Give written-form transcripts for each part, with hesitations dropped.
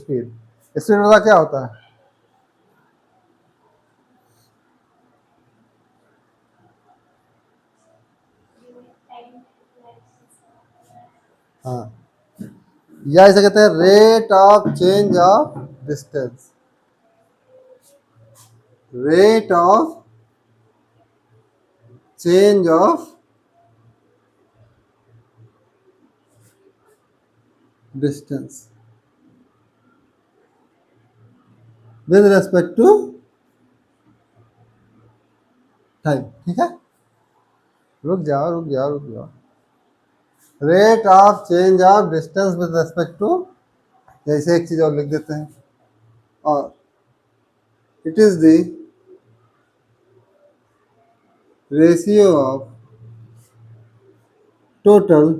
Speed. Speed मतलब क्या होता है? हाँ, या इसे कहते हैं rate of change of distance. Rate of change of distance with respect to time. ठीक है, रुक जाओ रुक जाओ रुक जाओ। Rate of change of distance with respect to, जैसे एक चीज और लिख देते हैं, और it is the ratio of total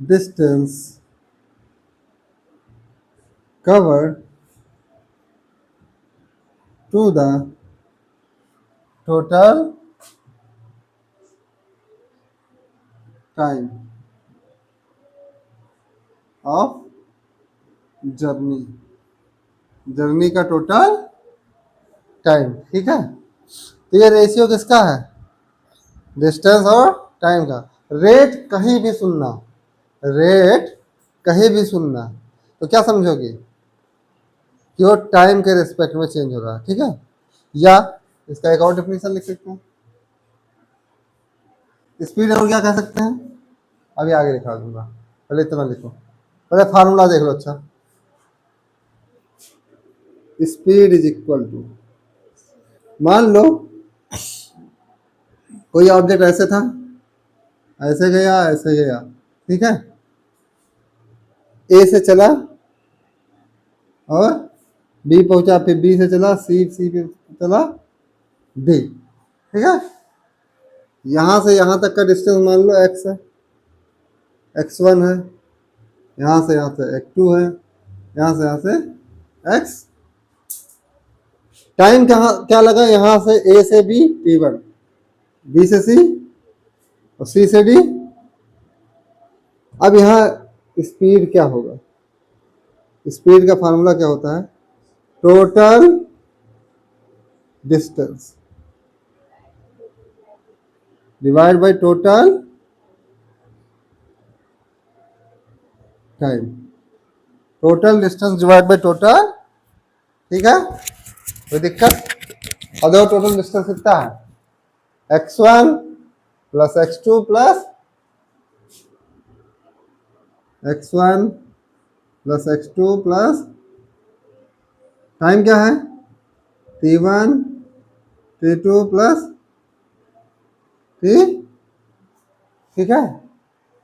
distance covered to the total time of journey. Journey का टोटल टाइम। ठीक है, तो ये रेशियो किसका है? डिस्टेंस और टाइम का। रेट कहीं भी सुनना, रेट कहीं भी सुनना तो क्या समझोगे कि वो टाइम के रिस्पेक्ट में चेंज हो रहा है। ठीक है, या इसका एक और डेफिनेशन लिख सकते हैं। स्पीड और क्या कह सकते हैं, अभी आगे लिखा दूंगा, पहले इतना लिखो, पहले फार्मूला देख लो। अच्छा, स्पीड इज इक्वल टू, मान लो कोई ऑब्जेक्ट ऐसे था, ऐसे गया, ठीक है, ए से चला और बी पहुंचा, फिर बी से चला सी पे चला डी। ठीक है, यहां से यहां तक का डिस्टेंस मान लो एक्स है, x1 है, यहां से x2 है, यहां से x। टाइम क्या लगा, यहां से ए से बी t1, बी से सी और सी से डी। अब यहाँ स्पीड क्या होगा? स्पीड का फार्मूला क्या होता है? Total distance divide by total time. Total distance divide by total, ठीक है, कोई दिक्कत? और देखो टोटल डिस्टेंस कितना है, x1 plus x2 plus x1 plus x2 plus time क्या है, t1 t2 प्लस t। ठीक है,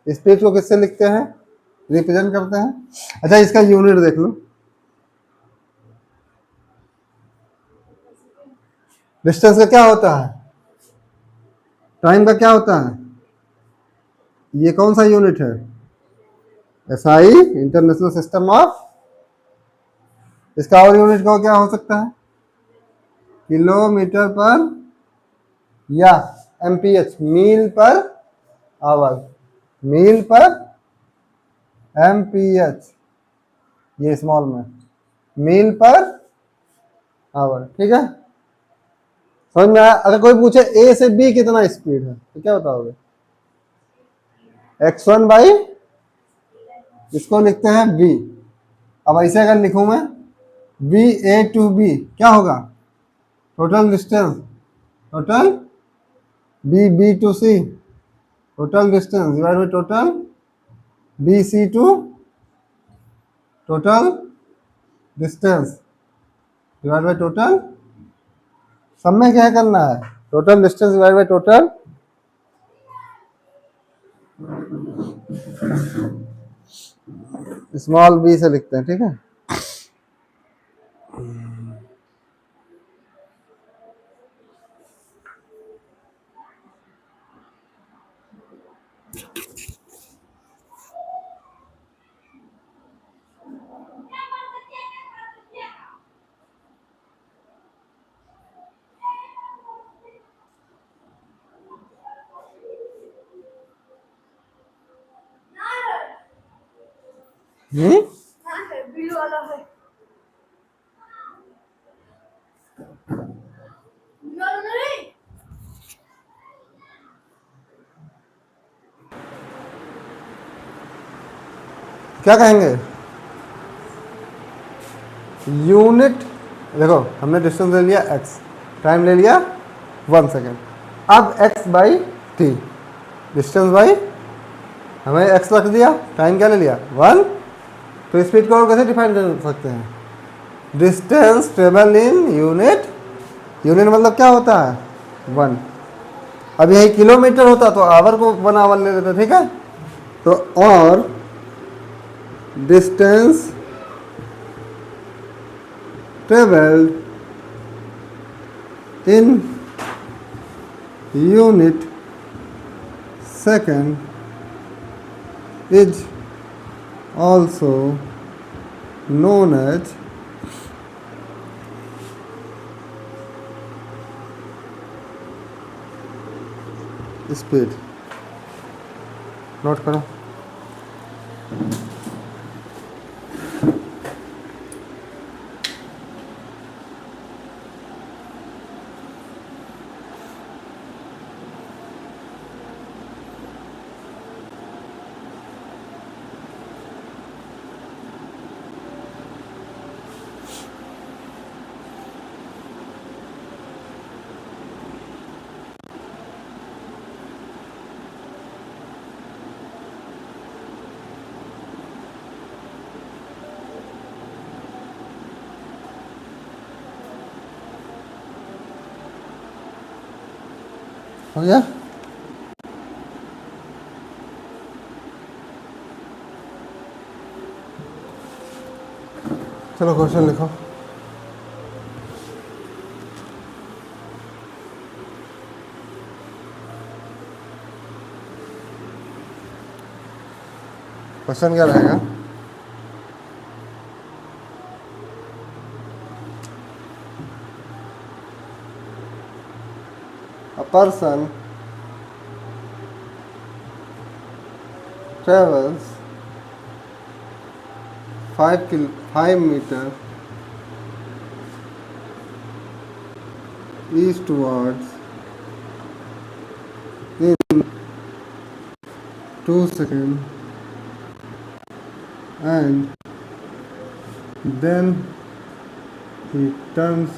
स्पीड को किससे लिखते हैं, रिप्रेजेंट करते हैं। अच्छा, इसका यूनिट देख लो, डिस्टेंस का क्या होता है, टाइम का क्या होता है, ये कौन सा यूनिट है, एसआई, इंटरनेशनल सिस्टम ऑफ। इसका और यूनिट का क्या हो सकता है, किलोमीटर पर या एमपीएच, मील पर आवर, मील पर एमपीएच, ये स्मॉल में, मील पर आवर। ठीक है, समझ में आया? अगर कोई पूछे ए से बी कितना स्पीड है तो क्या बताओगे, x1 बाई, इसको लिखते हैं b। अब ऐसे अगर लिखूं मैं बी ए टू बी, क्या होगा, total distance, total B B to C, total distance divide by total B C to, total distance divide by total, सब में क्या करना है, total distance divide by total, small B से लिखते हैं। ठीक है, हम्म, क्या कहेंगे? यूनिट, देखो हमने डिस्टेंस ले लिया x, टाइम ले लिया 1 सेकेंड, अब x by T, distance by, हमें x रख दिया, टाइम क्या ले लिया 1, तो स्पीड को और कैसे डिफाइन कर सकते हैं? Distance travel in unit, unit मतलब क्या होता है 1, अब यही किलोमीटर होता तो आवर को 1 आवर ले लेते, ठीक है? तो और distance travelled in unit second is also known as speed. Note करो। हो गया? चलो क्वेश्चन लिखो। क्वेश्चन क्या रहेगा? A person travels 5 meter eastwards in 2 seconds and then he turns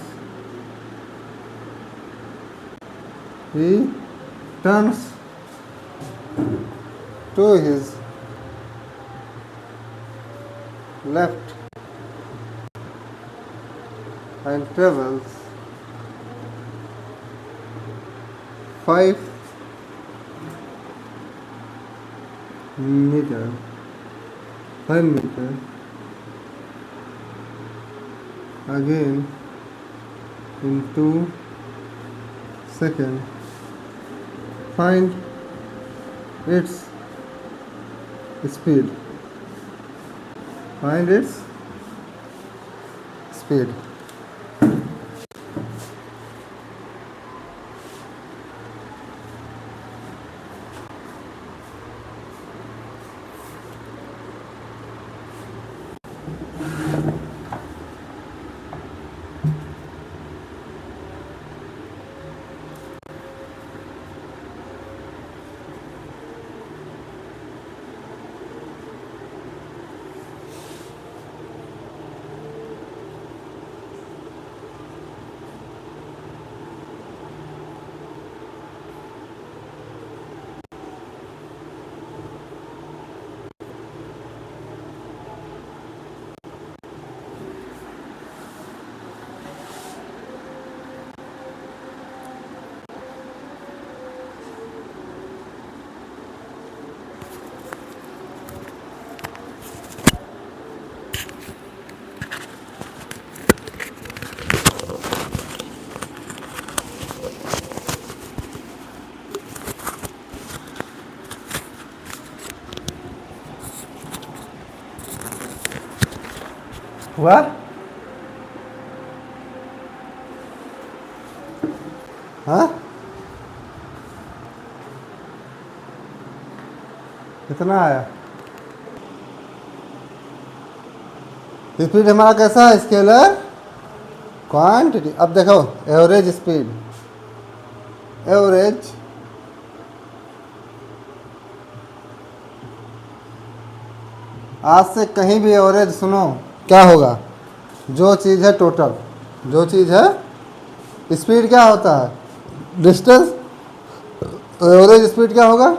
to his left and travels 5 meter again in 2 seconds. Find its speed. Find its speed. हुआ? हाँ, कितना आया? स्पीड हमारा कैसा है, स्केलर क्वांटिटी। अब देखो एवरेज स्पीड, एवरेज आज से कहीं भी एवरेज सुनो क्या होगा, जो चीज़ है टोटल, जो चीज़ है, स्पीड क्या होता है डिस्टेंस, तो एवरेज स्पीड क्या होगा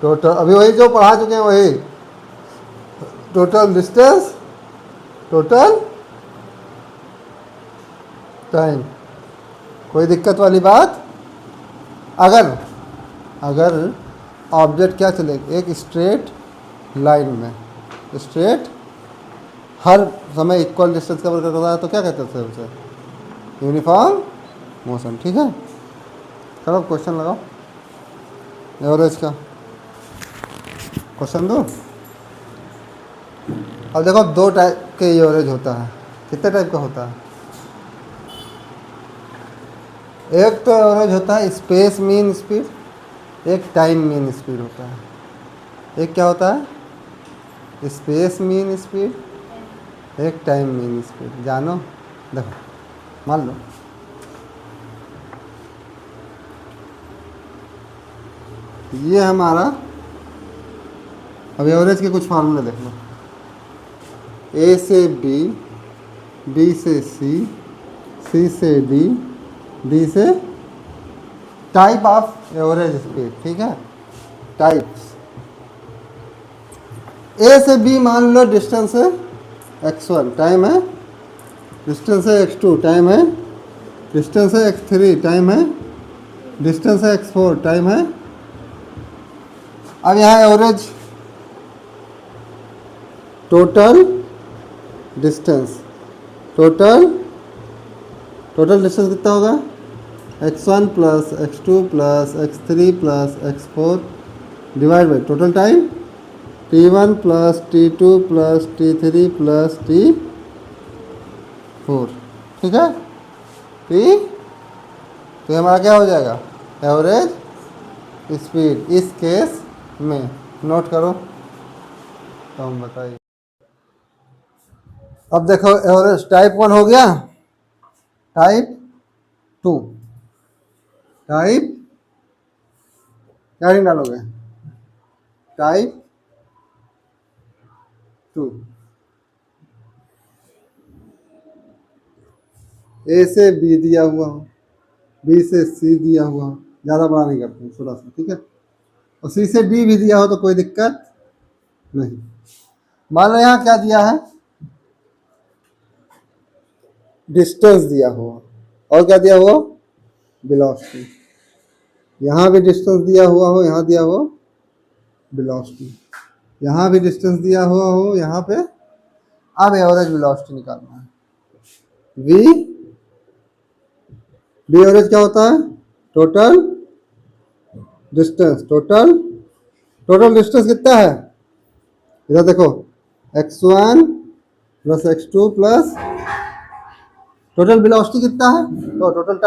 टोटल, अभी वही जो पढ़ा चुके हैं वही, टोटल डिस्टेंस टोटल टाइम। कोई दिक्कत वाली बात, अगर अगर ऑब्जेक्ट क्या चलेगा एक स्ट्रेट लाइन में, स्ट्रेट हर समय इक्वल डिस्टेंस कवर कर रहा है तो क्या कहते हैं उसे, यूनिफॉर्म मोशन। ठीक है, चलो क्वेश्चन लगाओ एवरेज का, क्वेश्चन दो। अब देखो दो टाइप के एवरेज होता है, कितने टाइप का होता है, एक तो एवरेज होता है स्पेस मीन स्पीड, एक टाइम मीन स्पीड होता है। एक क्या होता है स्पेस मीन स्पीड, एक टाइम मीन स्पीड। जानो, देखो मान लो ये हमारा, अब एवरेज के कुछ फार्मूले देख लो, ए से बी, बी से सी, सी से डी, डी से टाइप ऑफ एवरेज स्पीड। ठीक है, टाइप्स, ए से बी मान लो डिस्टेंस है x1 टाइम है, डिस्टेंस है x2 टाइम है, डिस्टेंस है x3 टाइम है, डिस्टेंस है x4 टाइम है। अब यहाँ average total distance, total distance कितना होगा x1 plus x2 plus x3 plus x4 divide by total time t1 plus t2 plus t3 plus t4। ठीक है, तो हमारा क्या हो जाएगा एवरेज स्पीड इस केस में। नोट करो तो हम बताइए। अब देखो एवरेज टाइप 1 हो गया, टाइप 2, टाइप क्या नहीं डालोगे, टाइप 2, ए से बी दिया हुआ हो, बी से सी दिया हुआ हो, ज़्यादा बड़ा नहीं करते हैं, थोड़ा सा। ठीक है, और सी से डी भी दिया हो तो कोई दिक्कत नहीं। मान लो यहाँ क्या दिया है, डिस्टेंस दिया हुआ, और क्या दिया हुआ वेलोसिटी, यहाँ भी डिस्टेंस दिया हुआ हो, यहाँ दिया हो वेलोसिटी, यहाँ भी डिस्टेंस दिया हुआ हो, यहाँ पे। अब एवरेज वेलोसिटी निकालना है, वी एवरेज क्या होता है टोटल डिस्टेंस, टोटल डिस्टेंस कितना है, इधर देखो x1 plus x2 plus total velocity कितना है, तो टोटल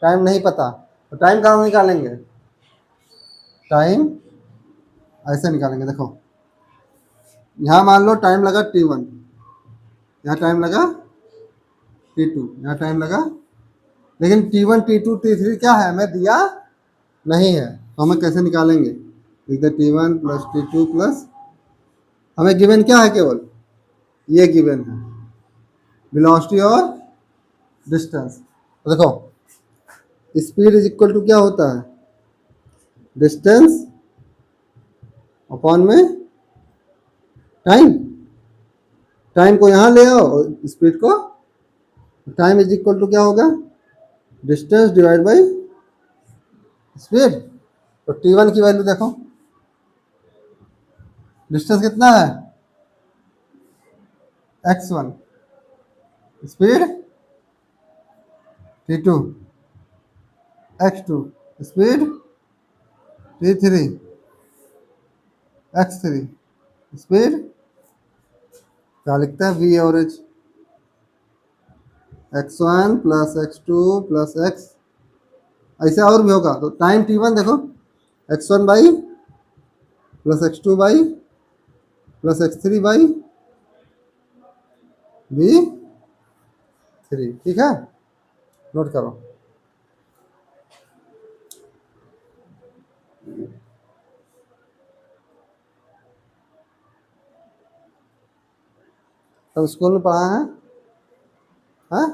टाइम नहीं पता तो टाइम कहाँ निकालेंगे, टाइम ऐसे निकालेंगे। देखो यहाँ मान लो टाइम लगा t1, यहाँ टाइम लगा t2, यहाँ टाइम लगा, लेकिन t1 t2 t3 क्या है हमें दिया नहीं है, तो हमें कैसे निकालेंगे, इधर t1 प्लस t2 प्लस, हमें गिवन क्या है, केवल ये गिवन है वेलोसिटी और डिस्टेंस। तो देखो स्पीड इज इक्वल टू क्या होता है, डिस्टेंस अपॉन में टाइम को यहाँ ले आओ और स्पीड को, टाइम इज इक्वल टू क्या होगा, डिस्टेंस डिवाइड बाई स्पीड। तो t1 की वैल्यू देखो, डिस्टेंस कितना है x1, speed t2, x2 speed t3, x3 speed, क्या लिखता है V average, x1 plus x2 plus x, ऐसे और भी होगा। तो टाइम t1 देखो x1 by plus x2 by plus x3 by v3, ठीक है, नोट करो। तब स्कूल में पढ़ा है, हाँ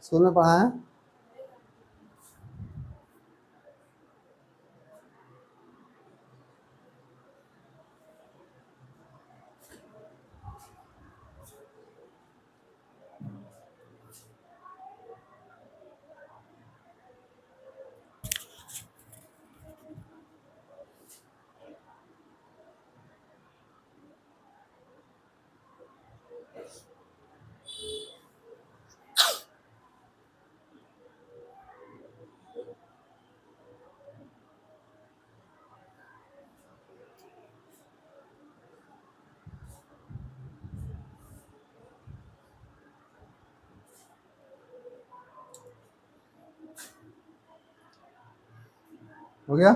स्कूल में पढ़ा है। हो गया?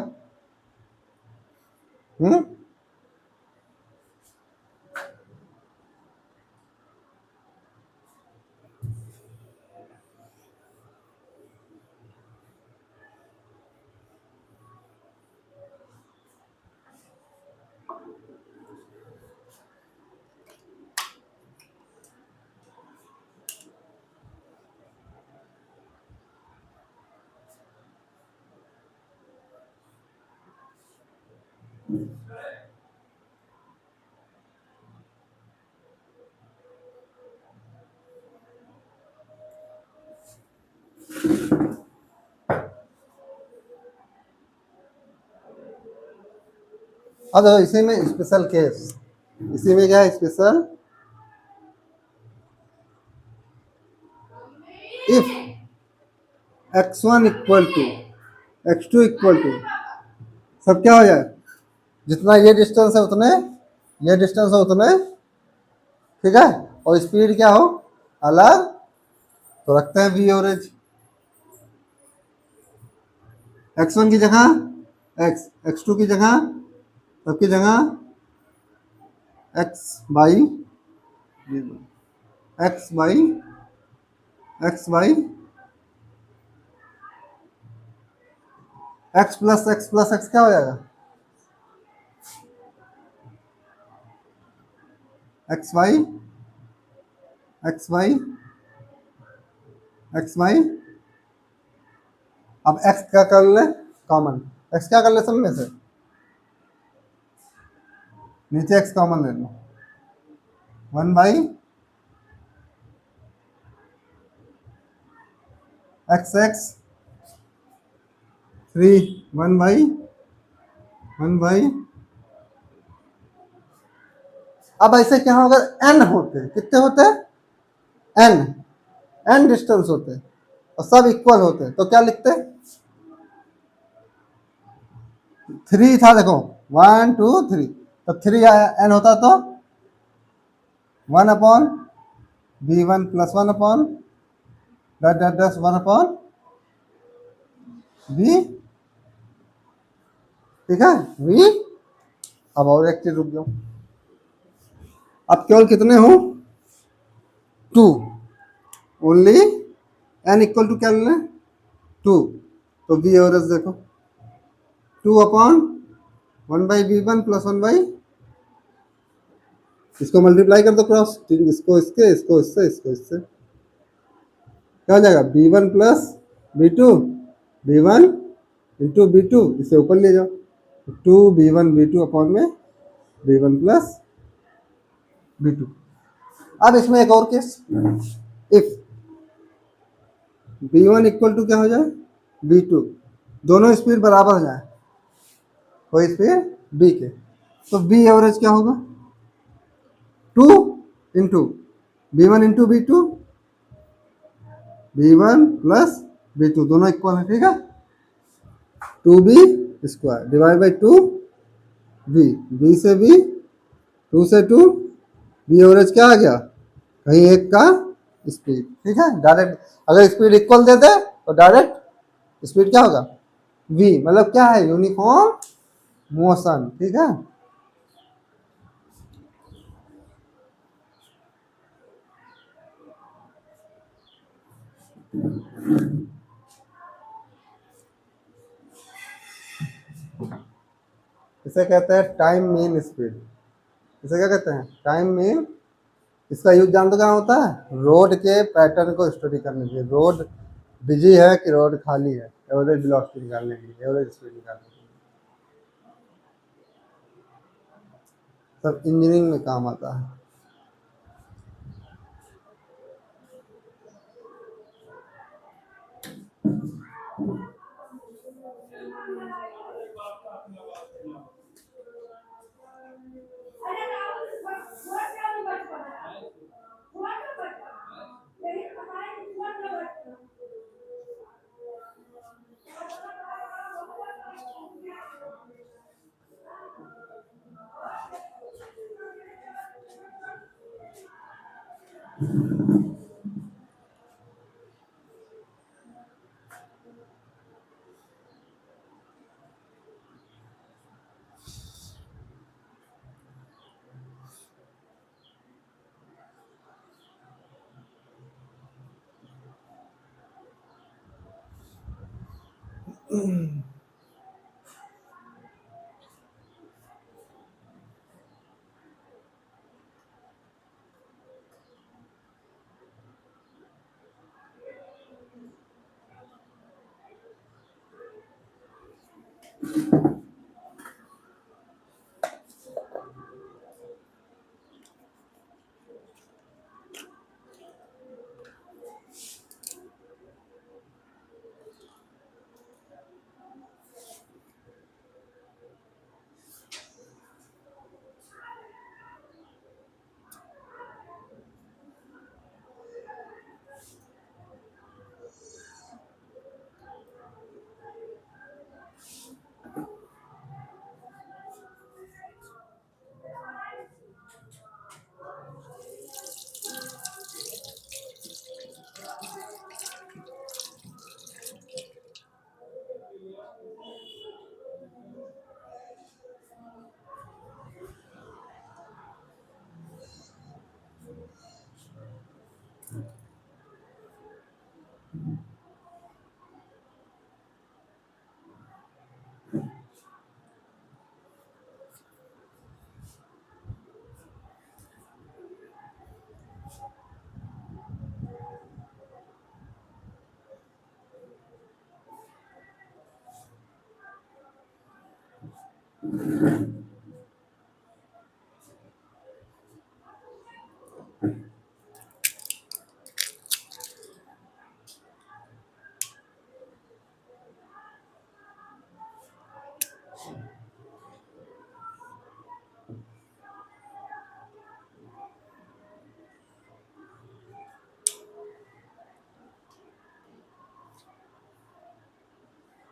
अब इसी में स्पेशल केस, इसी में क्या है special, if x1 equal to x2 equal to, सब क्या हो जाए, जितना ये डिस्टेंस है उतने, ये डिस्टेंस है उतने, ठीक है, और स्पीड क्या हो अलग, तो रखते हैं v एवरेज। x1 की जगह x, x2 की जगह, सबकी जगह x by x by x by x plus x क्या हो जाएगा, x by x by x by, अब x क्या कर ले कॉमन, x क्या कर ले सब में से, नीचे x कॉमन ले लो, 1 बाई एक्स एक्स 3, 1 बाई, अब ऐसे क्या हो, अगर n होते, कितने होते, n डिस्टेंस होते और सब इक्वल होते तो क्या लिखते, 3 था देखो, 1 2 3, तो 3 n होता तो 1 upon v1 plus 1 upon that that dash 1 upon v, ठीक है v। अब और एक चीज रुक जाओ, अब केवल कितने हो 2, ओनली n इक्वल टू क्या लेना 2, तो v एवरेज देखो 2 upon 1 by v1 plus 1 by, इसको मल्टीप्लाई कर दो क्रॉस, इसको इसके, इसको इससे, इसको इससे, क्या हो जाएगा b1 plus b2, b1 into b2, इसे ऊपर ले जाओ, 2 b1 b2 अपॉन में b1 प्लस b2। अब इसमें एक और case, if b1 equal to क्या हो जाए b2, दोनों स्पीड बराबर हो जाए, कोई स्पीड b के, तो b एवरेज क्या होगा 2 into b1 into b2, b1 plus b2 दोनों इक्वल है, ठीक है, 2b square divide by 2b, b से b 2 से 2, b एवरेज क्या आ गया कहीं एक का स्पीड, ठीक है, डायरेक्ट अगर स्पीड इक्वल दे दे तो डायरेक्ट स्पीड क्या होगा v, मतलब क्या है यूनिफॉर्म मोशन, ठीक है। इसे कहते हैं टाइम मीन स्पीड। इसे क्या कहते हैं? Time mean. इसका यूज जानते क्या होता है? रोड के पैटर्न को स्टडी करने के लिए। रोड बिजी है कि रोड खाली है, एवरेज वेलोसिटी निकालने के लिए, एवरेज स्पीड निकालने के लिए। सब इंजीनियरिंग में काम आता है।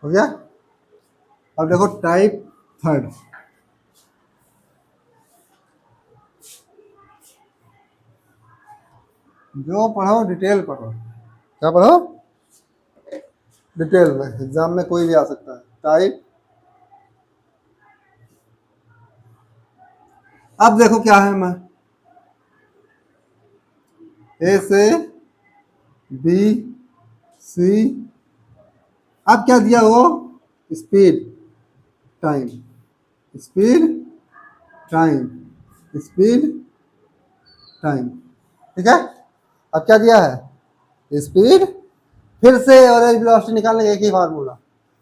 हो गया? अब देखो टाइप थर्ड। जो पढ़ो डिटेल पढ़ो। क्या पढ़ो? डिटेल में। एग्जाम में कोई भी आ सकता है। टाइप। अब देखो क्या है, मैं ए से बी सी। अब क्या दिया? वो speed time, speed time, speed time. ठीक है? अब क्या दिया है? स्पीड। फिर से एवरेज वेलोसिटी निकालने का एक ही फार्मूला।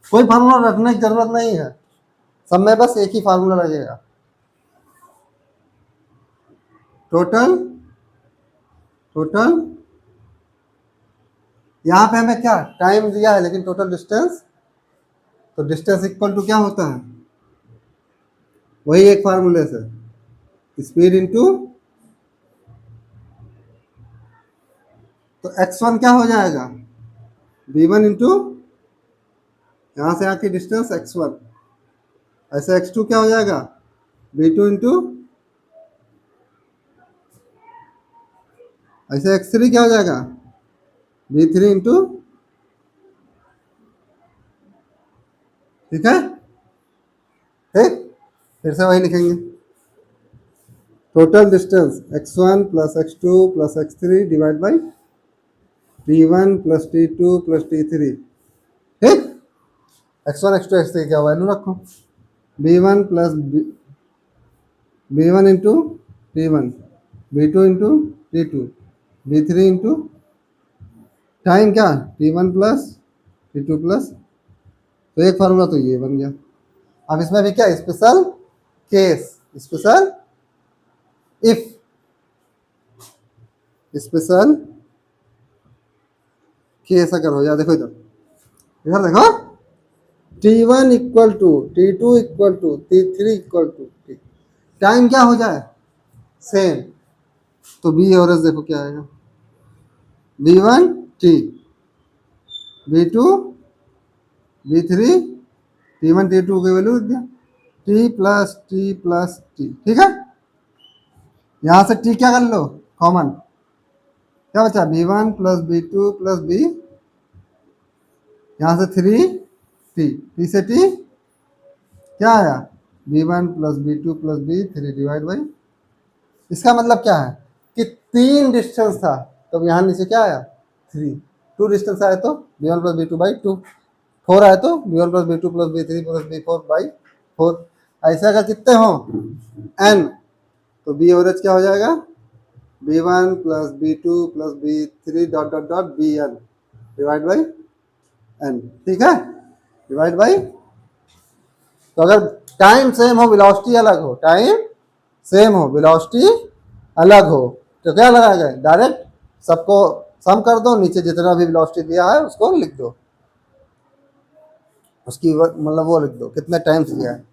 कोई फार्मूला रखने की जरूरत नहीं है, सब में बस एक ही फार्मूला लगेगा। Total, total. यहाँ पे हमें क्या टाइम दिया है, लेकिन टोटल डिस्टेंस। तो डिस्टेंस इक्वल टू क्या होता है? वही एक फार्मूले से, स्पीड इंटू। तो x1 क्या हो जाएगा? v1 इंटू यहाँ से यहाँ की डिस्टेंस x1। ऐसे x2 क्या हो जाएगा? v2 into. ऐसे x3 क्या हो जाएगा? v3 into. ठीक है? ठीक, फिर से वही लिखेंगे। Total distance x1 plus x2 plus x3 divide by T1 plus T2 plus T3, ठीक। x1 x2 x3 क्या वैल्यू रखो, B1 plus B1 into T1, B2 into T2, B3 into time क्या T1 प्लस T2 प्लस, तो एक formula तो ये बन गया। अब इसमें भी क्या special case, special if, special case अगर हो जाए, देखो इधर, इधर देखो, T1 equal to T2 equal to T3 equal to, time क्या हो जाए सेम, तो बी एवरेज देखो क्या आएगा, B1 T, B2 B3, T1 T2 की वैल्यू लिख दिया, T प्लस T, ठीक है। यहाँ से T क्या कर लो कॉमन, क्या बचा B1 plus B2 plus B, यहाँ से 3T, T से T क्या आया B1 plus B2 plus B3 divide by, इसका मतलब क्या है कि 3 डिस्टेंस था, तो यहाँ नीचे क्या आया 3, 2 डिस्टेंस आए तो B1 प्लस B2 बाई 2, 4 आए तो B1 plus B2 plus B3 plus B4 by 4, ऐसे अगर कितने हो n, तो बी एवरेज क्या हो जाएगा B1 plus B2 plus B3 dot dot dot Bn divide by n, ठीक है, डिवाइड बाई, तो अगर टाइम सेम हो वेलोसिटी अलग हो, टाइम सेम हो वेलोसिटी अलग हो, तो क्या लगाएगा डायरेक्ट सबको सम कर दो, नीचे जितना भी वेलोसिटी दिया है उसको लिख दो, उसकी मतलब वो लिख दो कितने टाइम्स दिया है।